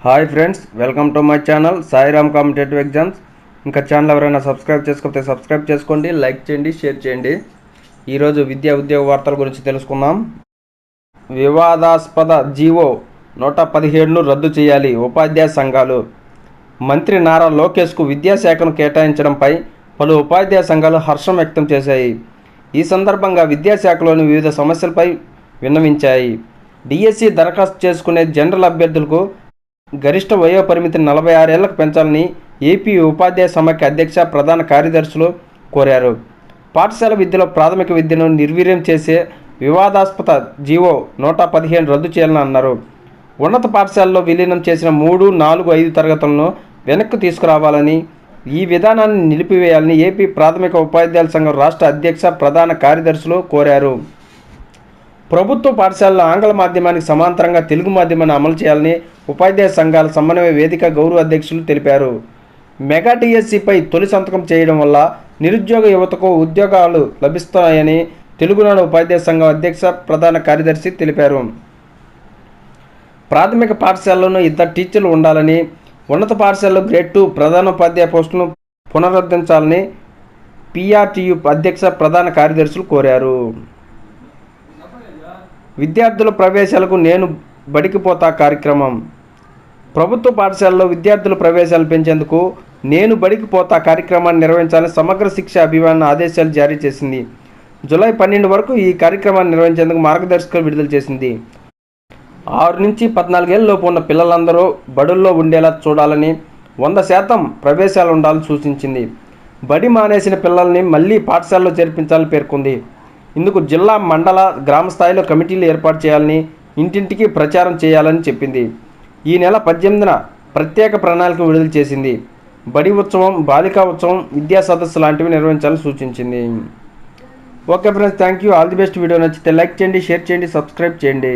Hi friends, welcome to my channel Sairam competitive exams. ఇంకా channel ఎవరైనా subscribe చేసుకోకపోతే subscribe చేసుకోండి, లైక్ చేయండి, షేర్ చేయండి. ఈరోజు విద్యా ఉద్యోగ వార్తల గురించి తెలుసుకుందాం. వివాదాస్పద జీవో 117ను రద్దు చేయాలి ఉపాధ్యాయ సంఘాలు. మంత్రి నారా లోకేష్కు విద్యాశాఖను కేటాయించడంపై పలు ఉపాధ్యాయ సంఘాలు హర్షం వ్యక్తం చేశాయి. ఈ సందర్భంగా విద్యాశాఖలోని వివిధ సమస్యలపై విన్నవించాయి. డిఎస్సి దరఖాస్తు చేసుకునే జనరల్ అభ్యర్థులకు గరిష్ట వయో పరిమితిని 46 ఏళ్లకు పెంచాలని ఏపీ ఉపాధ్యాయ సమాఖ్య అధ్యక్ష ప్రధాన కార్యదర్శులు కోరారు. పాఠశాల విద్యలో ప్రాథమిక విద్యను నిర్వీర్యం చేసే వివాదాస్పద జీవో 115 రద్దు చేయాలని అన్నారు. ఉన్నత పాఠశాలలో విలీనం చేసిన 3, 4, 5 తరగతులను వెనక్కి తీసుకురావాలని, ఈ విధానాన్ని నిలిపివేయాలని ఏపీ ప్రాథమిక ఉపాధ్యాయుల సంఘం రాష్ట్ర అధ్యక్ష ప్రధాన కార్యదర్శులు కోరారు. ప్రభుత్వ పాఠశాలలో ఆంగ్ల మాధ్యమానికి సమాంతరంగా తెలుగు మాధ్యమాన్ని అమలు చేయాలని ఉపాధ్యాయ సంఘాల సమన్వయ వేదిక గౌరవ అధ్యక్షులు తెలిపారు. మెగా టీఎస్సీపై తొలి సంతకం చేయడం వల్ల నిరుద్యోగ యువతకు ఉద్యోగాలు లభిస్తాయని తెలుగునాడు ఉపాధ్యాయ సంఘం అధ్యక్ష ప్రధాన కార్యదర్శి తెలిపారు. ప్రాథమిక పాఠశాలలోనూ 2 టీచర్లు ఉండాలని, ఉన్నత పాఠశాలలో గ్రేడ్ 2 ప్రధానోపాధ్యాయ పోస్టులను పునరుద్ధరించాలని పీఆర్టీయూ అధ్యక్ష ప్రధాన కార్యదర్శులు కోరారు. విద్యార్థుల ప్రవేశాలకు నేను బడికి పోతా కార్యక్రమం. ప్రభుత్వ పాఠశాలలో విద్యార్థుల ప్రవేశాలు పెంచేందుకు నేను బడికి పోతా కార్యక్రమాన్ని నిర్వహించాలని సమగ్ర శిక్ష అభియాన్ ఆదేశాలు జారీ చేసింది. జూలై 12 వరకు ఈ కార్యక్రమాన్ని నిర్వహించేందుకు మార్గదర్శకాలు విడుదల చేసింది. 6 నుంచి 14 ఏళ్లలోపు ఉన్న పిల్లలందరూ బడుల్లో ఉండేలా చూడాలని, 100% ప్రవేశాలు ఉండాలని సూచించింది. బడి మానేసిన పిల్లల్ని మళ్లీ పాఠశాలలో చేర్పించాలని పేర్కొంది. ఇందుకు జిల్లా, మండల, గ్రామ స్థాయిలో కమిటీలు ఏర్పాటు చేయాలని, ఇంటింటికి ప్రచారం చేయాలని చెప్పింది. ఈ నెల 18న ప్రత్యేక ప్రణాళిక విడుదల చేసింది. బడి ఉత్సవం, బాలికా ఉత్సవం, విద్యా సదస్సు లాంటివి నిర్వహించాలని సూచించింది. Okay friends, thank you. All the best. Video నచ్చితే లైక్ చేయండి, షేర్ చేయండి, సబ్స్క్రైబ్ చేయండి.